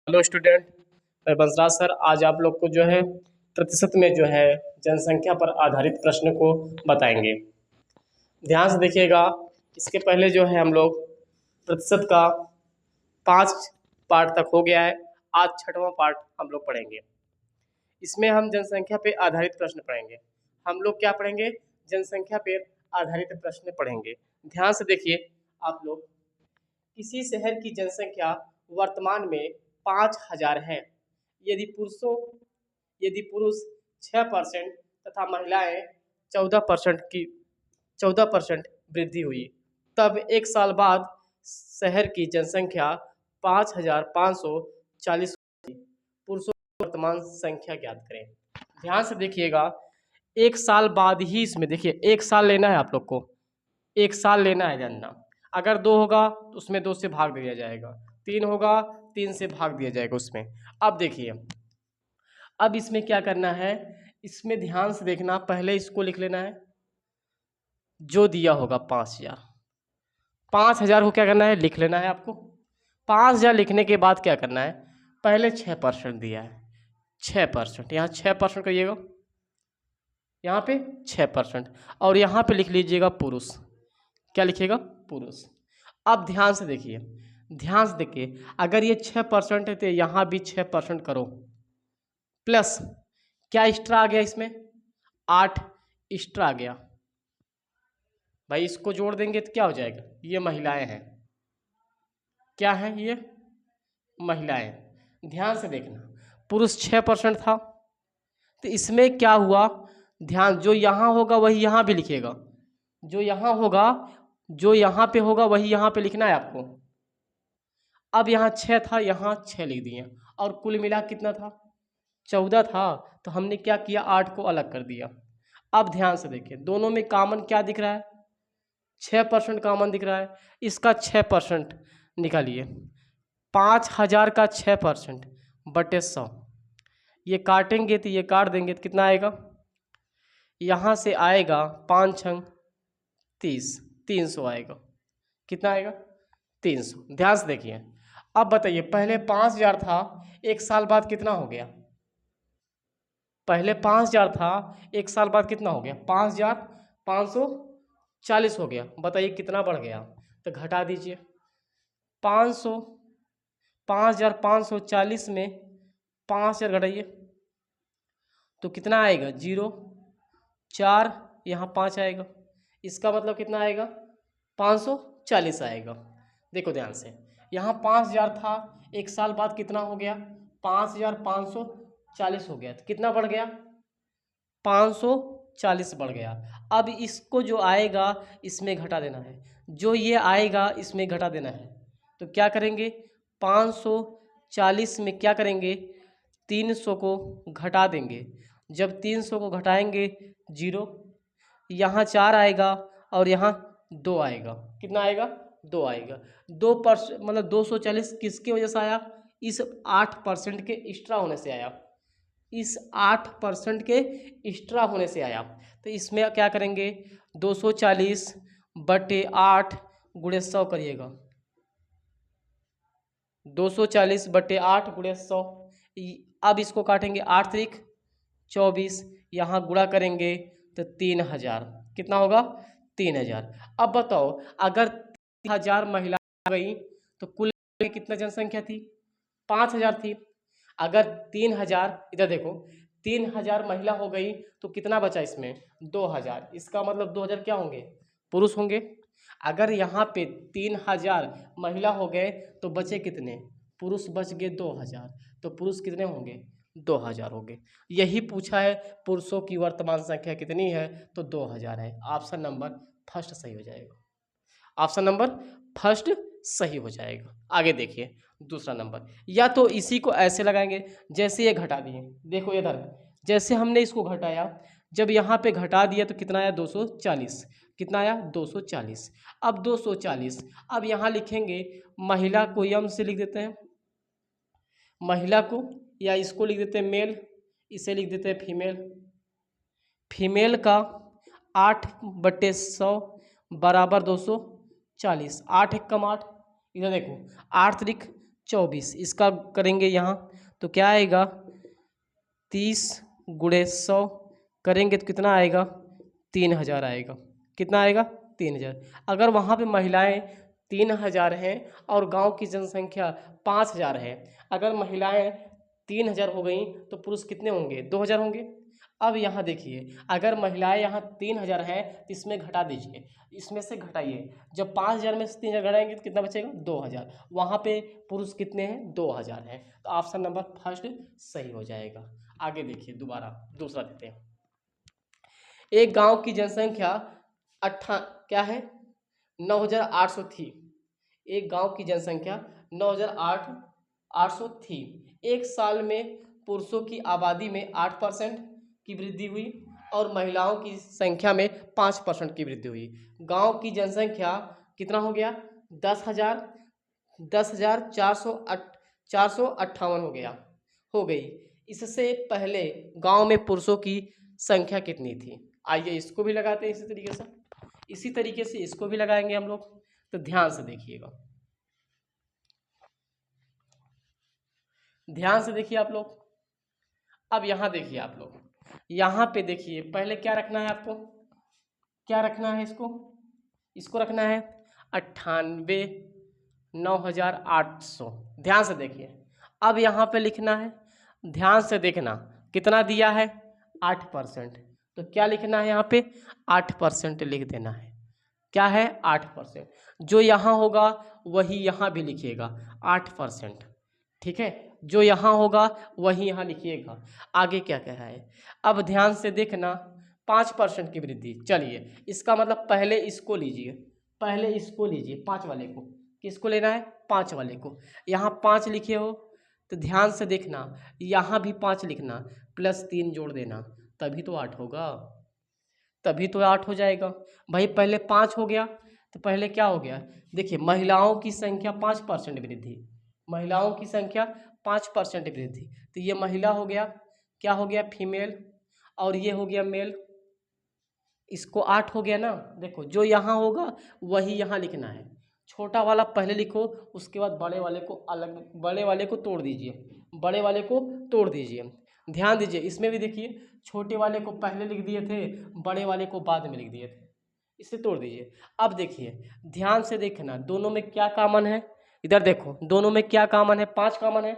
Hello student, मैं Bansraj sir आज आप लोग को जो है प्रतिशत में जो है जनसंख्या पर आधारित प्रश्न को बताएंगे। ध्यान से देखिएगा। इसके पहले जो है हम लोग प्रतिशत का 5 पार्ट तक हो गया है। आज 6वां पार्ट हम लोग पढ़ेंगे। इसमें हम जनसंख्या पे आधारित प्रश्न पढ़ेंगे। हम लोग क्या पढ़ेंगे? जनसंख्या पे आधारित प्रश्न पढ़ेंगे। ध्यान से देखिए आप लोग। किसी शहर की जनसंख्या वर्तमान में 5,000 है। यदि पुरुषों यदि पुरुष 6% तथा महिलाएं 14% की 14% वृद्धि हुई, तब एक साल बाद शहर की जनसंख्या 5,540 हुई। पुरुषों की वर्तमान संख्या ज्ञात करें। ध्यान से देखिएगा। एक साल बाद ही इसमें देखिए, एक साल लेना है आप लोग को। एक साल लेना है जानना। अगर 2 होगा तो उसमें 2 से भाग दिया जाएगा, 3 होगा 3 से भाग दिया जाएगा उसमें। अब देखिए, अब इसमें क्या करना है, इसमें ध्यान से देखना। पहले इसको लिख लेना है जो दिया होगा 5,000। 5,000 को क्या करना है, लिख लेना है आपको। 5,000 लिखने के बाद क्या करना है, पहले 6% दिया है, 6%। यहाँ 6% करिएगा, यहाँ पे 6%, और यहाँ पे लिख लीजिएगा पुरुष। क्या लिखिएगा? पुरुष। अब ध्यान से देखिए, ध्यान से देखिए। अगर ये 6% है तो यहाँ भी 6% करो, प्लस क्या एक्स्ट्रा आ गया इसमें, 8 एक्स्ट्रा आ गया। भाई इसको जोड़ देंगे तो क्या हो जाएगा, ये महिलाएं हैं। क्या है ये? महिलाएं। ध्यान से देखना, पुरुष 6% था तो इसमें क्या हुआ, ध्यान, जो यहाँ होगा वही यहाँ भी लिखिएगा। जो यहाँ होगा, जो यहाँ पे होगा वही यहाँ पे लिखना है आपको। अब यहाँ 6 था, यहाँ 6 लिख दिए, और कुल मिला कितना था, 14 था। तो हमने क्या किया, 8 को अलग कर दिया। अब ध्यान से देखिए, दोनों में कॉमन क्या दिख रहा है, 6% कॉमन दिख रहा है। इसका 6% निकालिए। 5,000 का 6% बटे 100, ये काटेंगे तो ये काट देंगे तो कितना आएगा, यहाँ से आएगा 5 छंग 30, 300 आएगा। कितना आएगा? 300। ध्यान से देखिए। अब बताइए, पहले 5,000 था, एक साल बाद कितना हो गया? पहले 5,000 था, एक साल बाद कितना हो गया? 5,540 हो गया। बताइए कितना बढ़ गया? तो घटा दीजिए। 500 5,540 में 5,000 घटाइए तो कितना आएगा, 0, 4, यहाँ 5 आएगा। इसका मतलब कितना आएगा, 540 आएगा। देखो ध्यान से, यहाँ 5,000 था, एक साल बाद कितना हो गया, 5,540 हो गया। तो कितना बढ़ गया, 540 बढ़ गया। अब इसको जो आएगा इसमें घटा देना है, जो ये आएगा इसमें घटा देना है। तो क्या करेंगे, 540 में क्या करेंगे, 300 को घटा देंगे। जब 300 को घटाएंगे 0, यहाँ 4 आएगा और यहाँ 2 आएगा। कितना आएगा, 2 आएगा। 2% मतलब 240 किसकी वजह से आया, इस 8% के एक्स्ट्रा होने से आया। इस 8% के एक्स्ट्रा होने से आया। तो इसमें क्या करेंगे, 240 बटे 8 गुणे 100 करिएगा। 240 बटे 8 गुणे 100। अब इसको काटेंगे, 8 त्रिक 24, यहाँ गुणा करेंगे तो 3,000। कितना होगा, 3,000। अब बताओ, अगर 3,000 महिला गई तो कुल कितना जनसंख्या थी, 5,000 थी। अगर 3,000, इधर देखो, 3,000 महिला हो गई तो कितना बचा इसमें, 2,000। इसका मतलब 2,000 क्या होंगे, पुरुष होंगे। अगर यहाँ पे 3,000 महिला हो गए तो बचे कितने, पुरुष बच गए 2,000। तो पुरुष कितने होंगे, 2,000 हो गए। यही पूछा है, पुरुषों की वर्तमान संख्या कितनी है, तो 2,000 है। ऑप्शन नंबर फर्स्ट सही हो जाएगा। ऑप्शन नंबर फर्स्ट सही हो जाएगा। आगे देखिए दूसरा नंबर, या तो इसी को ऐसे लगाएंगे जैसे ये घटा दिए। देखो इधर, जैसे हमने इसको घटाया, जब यहाँ पे घटा दिया तो कितना आया, 240। कितना आया, 240। अब 240, अब यहाँ लिखेंगे, महिला को यम से लिख देते हैं, महिला को, या इसको लिख देते हैं मेल, इसे लिख देते हैं फीमेल। फीमेल का 8/100 बराबर 240। 8 एक कम 8, इधर देखो, 8 त्रिक 24, इसका करेंगे यहाँ तो क्या आएगा 30 × 100 करेंगे तो कितना आएगा 3000 आएगा। कितना आएगा 3000। अगर वहाँ पे महिलाएं 3000 हैं और गांव की जनसंख्या 5000 है, अगर महिलाएं 3000 हो गई तो पुरुष कितने होंगे 2000 होंगे। अब यहाँ देखिए अगर महिलाएं यहाँ 3000 हैं तो इसमें घटा दीजिए, इसमें से घटाइए, जब 5000 में से 3000 घटाएंगे तो कितना बचेगा 2000। वहाँ पे पुरुष कितने हैं 2000 हैं, तो ऑप्शन नंबर फर्स्ट सही हो जाएगा। आगे देखिए दोबारा दूसरा देते हैं। एक गांव की जनसंख्या क्या है 9800 थी। एक गांव की जनसंख्या 9800 थी। एक साल में पुरुषों की आबादी में 8% की वृद्धि हुई और महिलाओं की संख्या में 5% की वृद्धि हुई। गांव की जनसंख्या कितना हो गया 10,458 हो गई। इससे पहले गांव में पुरुषों की संख्या कितनी थी। आइए इसको भी लगाते हैं इसी तरीके से इसको भी लगाएंगे हम लोग। तो ध्यान से देखिएगा, ध्यान से देखिए आप लोग। अब यहाँ देखिए आप लोग, यहाँ पे देखिए पहले क्या रखना है आपको, क्या रखना है इसको रखना है 98,9,800। ध्यान से देखिए। अब यहाँ पे लिखना है, ध्यान से देखना कितना दिया है 8%, तो क्या लिखना है यहाँ पे 8% लिख देना है। क्या है 8%, जो यहाँ होगा वही यहाँ भी लिखिएगा 8%, ठीक है, जो यहाँ होगा वही यहाँ लिखिएगा। आगे क्या कह रहा है, अब ध्यान से देखना 5% की वृद्धि। चलिए इसका मतलब पहले इसको लीजिए, पहले इसको लीजिए 5 वाले को। किसको लेना है 5 वाले को। यहाँ 5 लिखे हो तो ध्यान से देखना, यहाँ भी 5 लिखना प्लस 3 जोड़ देना, तभी तो 8 होगा, तभी तो 8 हो जाएगा। भाई पहले 5 हो गया तो पहले क्या हो गया, देखिए महिलाओं की संख्या 5% वृद्धि, महिलाओं की संख्या 5% वृद्धि, तो ये महिला हो गया, क्या हो गया फीमेल, और ये हो गया मेल। इसको 8 हो गया ना। देखो जो यहाँ होगा वही यहाँ लिखना है, छोटा वाला पहले लिखो, उसके बाद बड़े वाले को अलग, बड़े वाले को तोड़ दीजिए, बड़े वाले को तोड़ दीजिए। ध्यान दीजिए इसमें भी देखिए छोटे वाले को पहले लिख दिए थे, बड़े वाले को बाद में लिख दिए थे, इसे तोड़ दीजिए। अब देखिए ध्यान से देखना दोनों में क्या कॉमन है, इधर देखो दोनों में क्या कॉमन है 5 कॉमन है,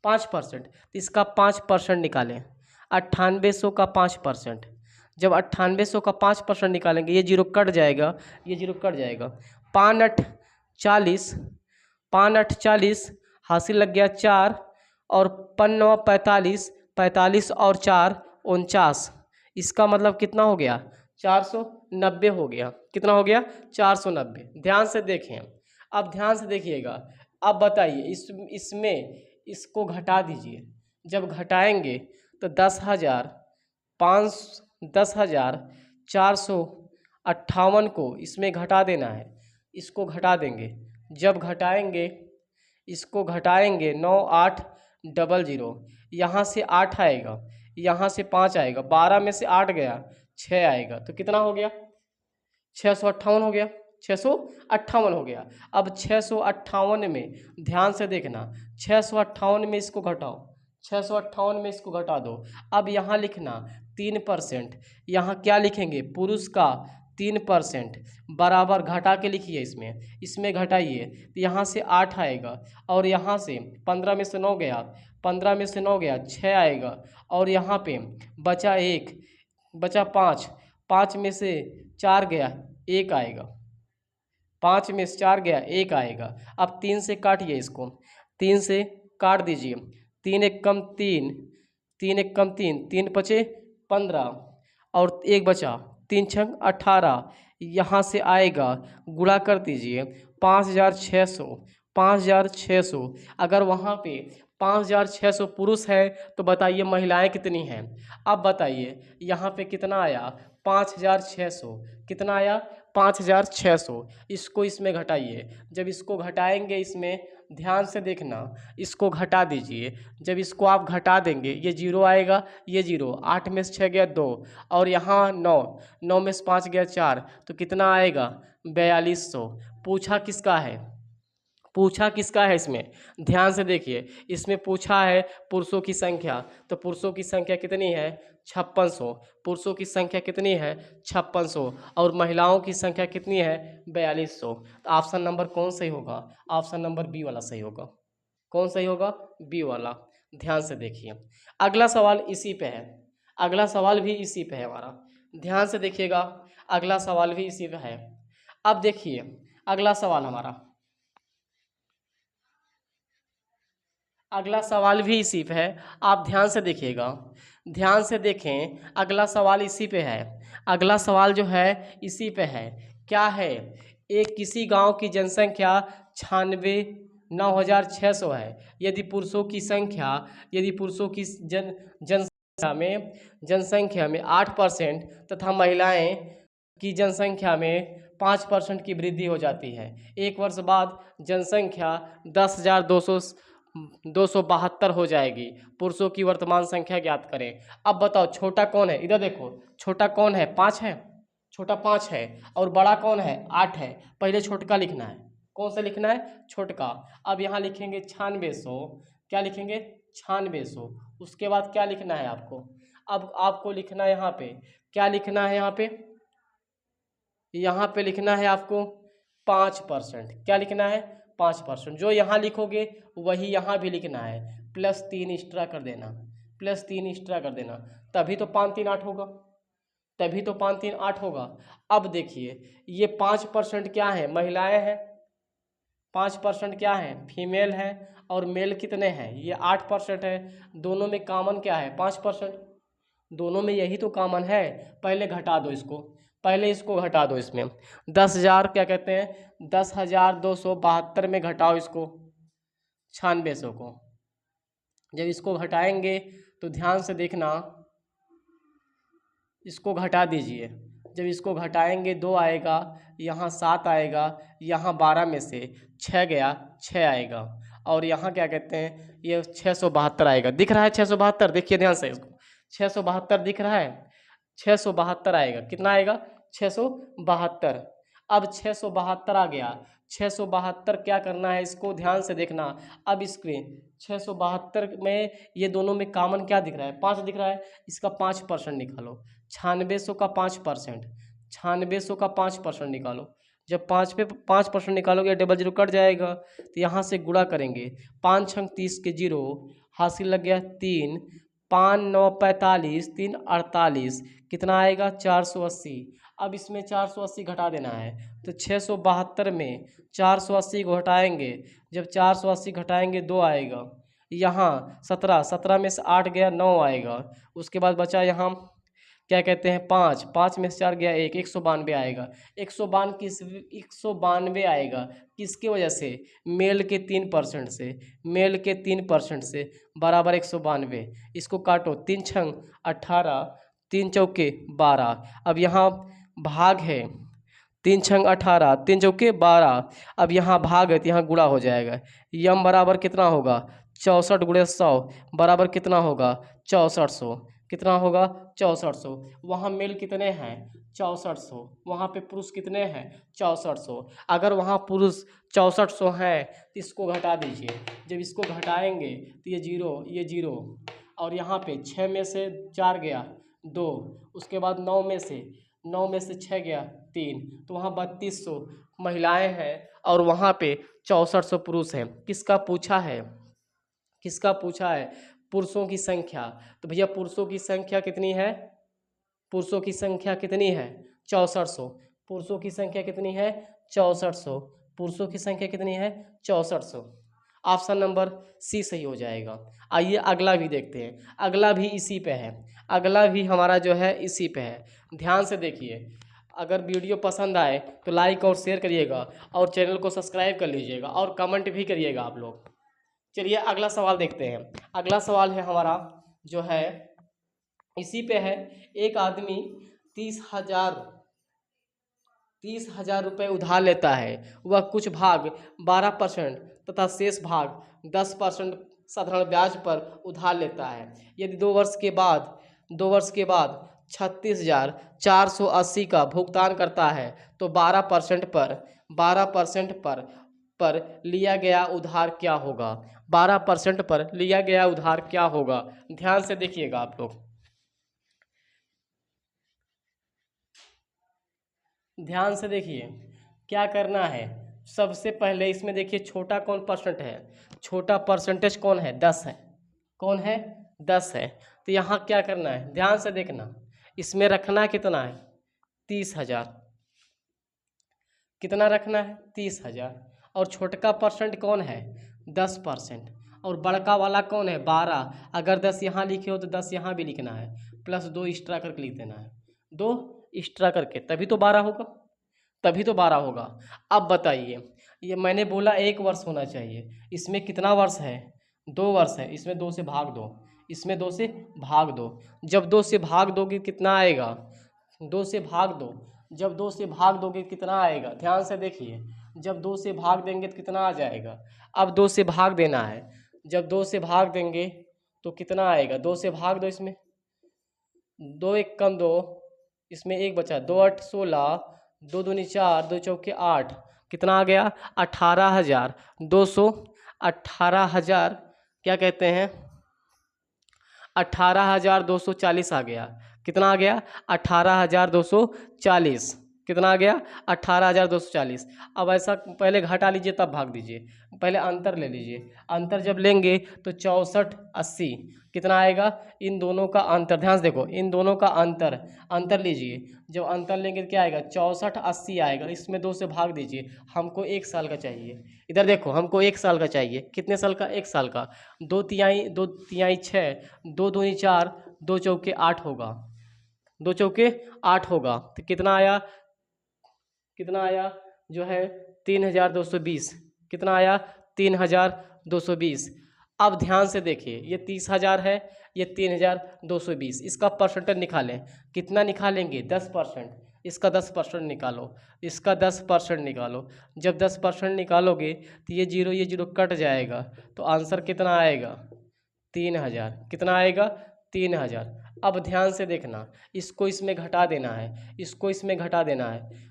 5%, तो इसका 5% निकालें। 9800 का 5%, जब 9800 का 5% निकालेंगे ये जीरो कट जाएगा, ये जीरो कट जाएगा। 5 8 40, 5 8 40, हासिल लग गया 4, और 5 9 45, 45 और 4 49, इसका मतलब कितना हो गया 490 हो गया। कितना हो गया 490। ध्यान से देखें, अब ध्यान से देखिएगा। अब बताइए इसमें इसको घटा दीजिए, जब घटाएंगे तो 10,458 को इसमें घटा देना है, इसको घटा देंगे। जब घटाएंगे इसको घटाएंगे 9800, यहाँ से 8 आएगा, यहाँ से 5 आएगा, 12 में से 8 गया 6 आएगा, तो कितना हो गया 658 हो गया, 658 हो गया। अब 658 में ध्यान से देखना, 658 में इसको घटाओ, 658 में इसको घटा दो। अब यहाँ लिखना 3%, यहाँ क्या लिखेंगे पुरुष का 3% बराबर घटा के लिखिए, इसमें घटाइए तो यहाँ से 8 आएगा, और यहाँ से 15 में से 9 गया, 15 में से 9 गया 6 आएगा, और यहाँ पे बचा 1, बचा 5, 5 में से 4 गया 1 आएगा, 5 में से 4 गया 1 आएगा। अब 3 से काटिए, इसको 3 से काट दीजिए, 3 एक कम 3, 3 एक कम 3, 3 बचे 15 और 1 बचा, 3 छंग 18, यहाँ से आएगा गुणा कर दीजिए 5600, 5600। अगर वहाँ पे 5600 पुरुष है तो बताइए महिलाएं कितनी हैं। अब बताइए यहाँ पे कितना आया 5600, कितना आया 5600। इसको इसमें घटाइए, जब इसको घटाएंगे इसमें ध्यान से देखना, इसको घटा दीजिए, जब इसको आप घटा देंगे ये जीरो आएगा, ये जीरो, 8 में से 6 गया 2, और यहाँ 9, 9 में से 5 गया 4, तो कितना आएगा 4200। पूछा किसका है, पूछा किसका है इसमें, ध्यान से देखिए, इसमें पूछा है पुरुषों की संख्या, तो पुरुषों की संख्या कितनी है 5600, पुरुषों की संख्या कितनी है 5600, और महिलाओं की संख्या कितनी है 4200। तो ऑप्शन नंबर कौन सही होगा, ऑप्शन नंबर बी वाला सही होगा। कौन सही होगा, बी वाला। ध्यान से देखिए, अगला सवाल इसी पे है, अगला सवाल भी इसी पे है हमारा, ध्यान से देखिएगा, अगला सवाल भी इसी पे है। अब देखिए अगला सवाल हमारा, अगला सवाल भी इसी पे है, आप ध्यान से देखिएगा, ध्यान से देखें, अगला सवाल इसी पे है, अगला सवाल जो है इसी पे है। क्या है, एक किसी गांव की जनसंख्या 96,9,600 है, यदि पुरुषों की संख्या, यदि पुरुषों की जनसंख्या में 8% तथा महिलाएं की जनसंख्या में 5% की वृद्धि हो जाती है, एक वर्ष बाद जनसंख्या 10,272 हो जाएगी, पुरुषों की वर्तमान संख्या ज्ञात करें। अब बताओ छोटा कौन है, इधर देखो, छोटा कौन है 5 है, छोटा 5 है, और बड़ा कौन है 8 है। पहले छोटका लिखना है, कौन सा लिखना है छोटका। अब यहाँ लिखेंगे 9600, क्या लिखेंगे 9600, उसके बाद क्या लिखना है आपको, अब आपको लिखना है यहाँ पे, क्या लिखना है यहाँ पे, यहाँ पे लिखना है आपको 5%, क्या लिखना है 5%, जो यहाँ लिखोगे वही यहाँ भी लिखना है, +3 एक्स्ट्रा कर देना, +3 एक्स्ट्रा कर देना, तभी तो 5 3 8 होगा, तभी तो 5 3 8 होगा। अब देखिए ये 5% क्या है, महिलाएं हैं, 5% क्या है फीमेल है, और मेल कितने हैं, ये 8% है, दोनों में कॉमन क्या है 5%, दोनों में यही तो कॉमन है। पहले घटा दो इसको, पहले इसको घटा दो, इसमें 10,000 क्या कहते हैं 10,272 में घटाओ इसको 9600 को, जब इसको घटाएंगे तो ध्यान से देखना, इसको घटा दीजिए, जब इसको घटाएंगे 2 आएगा, यहाँ 7 आएगा, यहाँ 12 में से 6 गया 6 आएगा, और यहाँ क्या कहते हैं ये 672 आएगा, दिख रहा है 672, देखिए ध्यान से इसको, 672 दिख रहा है, 672 आएगा, कितना आएगा 672। अब 672 आ गया, 672 क्या करना है इसको ध्यान से देखना, अब इसमें 672 में ये दोनों में कॉमन क्या दिख रहा है 5 दिख रहा है, इसका 5% निकालो, 9600 का 5%, 9600 का 5% निकालो, जब 5 पे 5% निकालोगे डबल जीरो कट जाएगा, तो यहाँ से गुणा करेंगे, 5 छंग 30 के जीरो, हासिल लग गया 3, 5 9 45, 3 48, कितना आएगा 480। अब इसमें 480 घटा देना है, तो 672 में 480 को घटाएंगे, जब 480 घटाएंगे 2 आएगा, यहाँ 17, 17 में से 8 गया 9 आएगा, उसके बाद बचा यहाँ क्या कहते हैं 5, 5 में से 4 गया 1, 192 आएगा, 192 आएगा, किसकी वजह से, मेल के 3% से, मेल के 3% से बराबर 192, इसको काटो, 3 छंग 18, 3 चौके 12, अब यहाँ भाग है, 3 छंग 18, 3 चौके 12, अब यहाँ भाग है तो यहाँ गुणा हो जाएगा, यम बराबर कितना होगा 64 गुणे 100 बराबर कितना होगा 6400, कितना होगा 6400, वहाँ मेल कितने हैं 6400, वहाँ पे पुरुष कितने हैं 6400, अगर वहाँ पुरुष 6400 हैं तो इसको घटा दीजिए, जब इसको घटाएंगे तो ये जीरो, और यहाँ पे 6 में से 4 गया 2, उसके बाद 9 में से 6 गया 3, तो वहाँ 3200 महिलाएं हैं और वहाँ पे 6400 पुरुष हैं। किसका पूछा है, किसका पूछा है पुरुषों की संख्या, तो भैया पुरुषों की संख्या कितनी है, पुरुषों की संख्या कितनी है 6400, पुरुषों की संख्या कितनी है 6400, पुरुषों की संख्या कितनी है 6400, ऑप्शन नंबर सी सही हो जाएगा। आइए अगला भी देखते हैं, अगला भी इसी पे है, अगला भी हमारा जो है इसी पे है, ध्यान से देखिए, अगर वीडियो पसंद आए तो लाइक और शेयर करिएगा और चैनल को सब्सक्राइब कर लीजिएगा और कमेंट भी करिएगा आप लोग। चलिए अगला सवाल देखते हैं, अगला सवाल है हमारा जो है इसी पे है, एक आदमी 30,000 रुपये उधार लेता है, वह कुछ भाग 12% तथा शेष भाग 10% साधारण ब्याज पर उधार लेता है, यदि 2 वर्ष के बाद 36,480 का भुगतान करता है तो 12% पर पर लिया गया उधार क्या होगा। 12% पर लिया गया उधार क्या होगा। ध्यान से देखिएगा आप लोग, ध्यान से देखिए क्या करना है। सबसे पहले इसमें देखिए छोटा कौन परसेंट है, छोटा परसेंटेज कौन है, 10 है। कौन है, 10 है। तो यहाँ क्या करना है, ध्यान से देखना, इसमें रखना कितना है, 30,000। कितना रखना है, 30,000। और छोटका परसेंट कौन है, 10%। और बड़का वाला कौन है, 12। अगर 10 यहाँ लिखे हो तो 10 यहाँ भी लिखना है, प्लस 2 एक्स्ट्रा करके लिख देना है, 2 एक्स्ट्रा करके, तभी तो 12 होगा, तभी तो 12 होगा। अब बताइए, ये मैंने बोला 1 वर्ष होना चाहिए, इसमें कितना वर्ष है, 2 वर्ष है। इसमें 2 से भाग दो, इसमें 2 से भाग दो। जब 2 से भाग दोगे कितना आएगा, 2 से भाग दो। जब 2 से भाग दोगे कितना आएगा, ध्यान से देखिए, जब 2 से भाग देंगे तो कितना आ जाएगा। अब 2 से भाग देना है, जब 2 से भाग देंगे तो कितना आएगा, 2 से भाग दो, इसमें 2 एक कम 2, इसमें 1 बचा, 2 8 16, 2 दूनी 4, 2 चौके 8, कितना आ गया, 18,200, 18,000 क्या कहते हैं, 18,240 आ गया। कितना आ गया, 18,240। कितना आ गया, 18,240। अब ऐसा पहले घटा लीजिए तब भाग दीजिए, पहले अंतर ले लीजिए। अंतर जब लेंगे तो 64 80 कितना आएगा, इन दोनों का अंतर, ध्यान से देखो, इन दोनों का अंतर, अंतर लीजिए। जब अंतर लेंगे तो क्या आएगा, 64 80 आएगा। इसमें 2 से भाग दीजिए, हमको 1 साल का चाहिए। इधर देखो, हमको 1 साल का चाहिए, कितने साल का, 1 साल का। 2 तिहाई 6, 2 दूनी 4, 2 चौके 8 होगा, 2 चौके 8 होगा। तो कितना आया, कितना आया जो है 3,220। कितना आया, 3,220। अब ध्यान से देखिए, ये 30,000 है, ये 3,220। इसका परसेंटेज निकालें, कितना निकालेंगे, 10%। इसका 10% निकालो, इसका 10% निकालो। जब 10% निकालोगे तो ये जीरो कट जाएगा, तो आंसर कितना आएगा, 3,000। कितना आएगा, 3,000। अब ध्यान से देखना, इसको इसमें घटा देना है, इसको इसमें घटा देना है,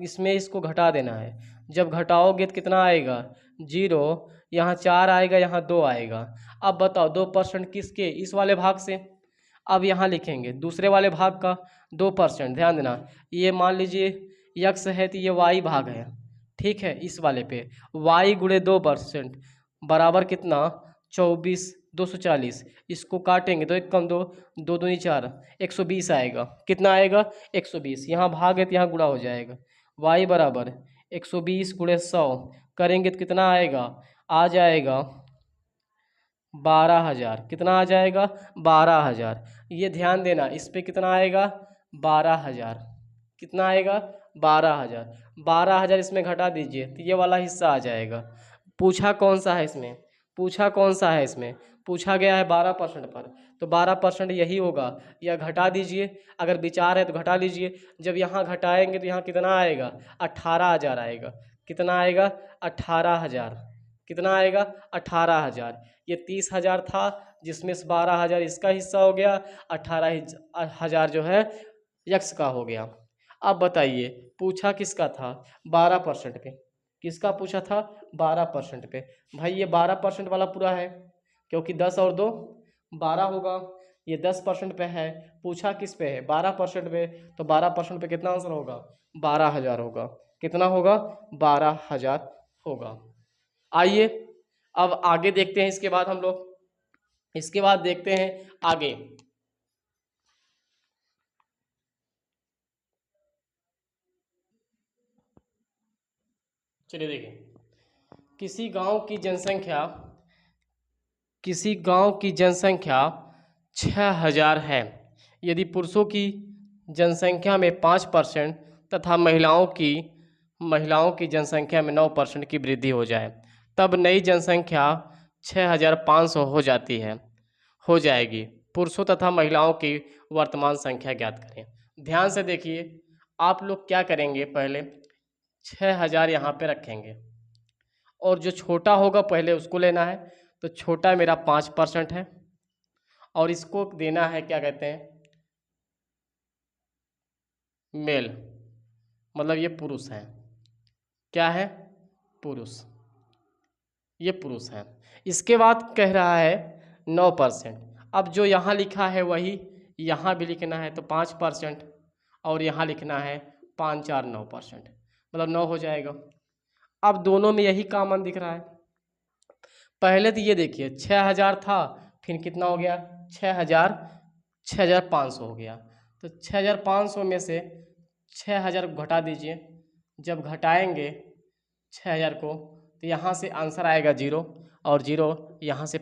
इसमें इसको घटा देना है। जब घटाओगे तो कितना आएगा, 0। यहाँ 4 आएगा, यहाँ 2 आएगा। अब बताओ 2% किसके, इस वाले भाग से। अब यहाँ लिखेंगे दूसरे वाले भाग का 2%। ध्यान देना, ये मान लीजिए यक्स है तो ये वाई भाग है, ठीक है। इस वाले पे वाई गुणे 2% बराबर कितना, 24,240। इसको काटेंगे तो 1 कम 2, 2 दूनी 4, 120 आएगा। कितना आएगा, 120। यहाँ भाग है तो यहाँ गुणा हो जाएगा। वाई बराबर 120 गुणे 100 करेंगे तो कितना आएगा, आ जाएगा 12,000। कितना आ जाएगा, 12,000। ये ध्यान देना, इस पे कितना आएगा, 12,000। कितना आएगा, 12,000। 12,000 इसमें घटा दीजिए तो ये वाला हिस्सा आ जाएगा। पूछा कौन सा है इसमें, पूछा कौन सा है इसमें, पूछा गया है 12% पर, तो 12% यही होगा। या घटा दीजिए, अगर विचार है तो घटा लीजिए। जब यहाँ घटाएंगे तो यहाँ कितना आएगा, 18,000 आएगा। कितना आएगा, 18,000। कितना आएगा, 18,000। ये 30,000 था, जिसमें से 12,000 इसका हिस्सा हो गया, 18,000 जो है यक्स का हो गया। अब बताइए पूछा किसका था, 12% पे। किसका पूछा था, 12% पे। भाई ये 12% वाला पूरा है, क्योंकि 10 और 2 12 होगा। ये 10% पे है, पूछा किस पे है, 12% पे। तो 12% पे कितना आंसर होगा, 12,000 होगा। कितना होगा, 12,000 होगा। आइए अब आगे देखते हैं, इसके बाद हम लोग, इसके बाद देखते हैं आगे। चलिए देखिए, किसी गांव की जनसंख्या, किसी गांव की जनसंख्या 6,000 है। यदि पुरुषों की जनसंख्या में 5% तथा महिलाओं की जनसंख्या में 9% की वृद्धि हो जाए, तब नई जनसंख्या 6,500 हो जाती है, हो जाएगी। पुरुषों तथा महिलाओं की वर्तमान संख्या ज्ञात करें। ध्यान से देखिए, आप लोग क्या करेंगे, पहले 6,000 यहाँ पे रखेंगे, और जो छोटा होगा पहले उसको लेना है। तो छोटा मेरा 5% है, और इसको देना है क्या कहते हैं, मेल, मतलब ये पुरुष है। क्या है, पुरुष। ये पुरुष हैं। इसके बाद कह रहा है 9%। अब जो यहाँ लिखा है वही यहाँ भी लिखना है, तो 5% और यहाँ लिखना है 5 4 9%, मतलब 9 हो जाएगा। अब दोनों में यही कॉमन दिख रहा है। पहले तो ये देखिए 6000 था, फिर कितना हो गया 6500 हो गया। तो 6500 में से 6000 घटा दीजिए। जब घटाएंगे 6000 को तो यहाँ से आंसर आएगा 0, और 0 यहाँ से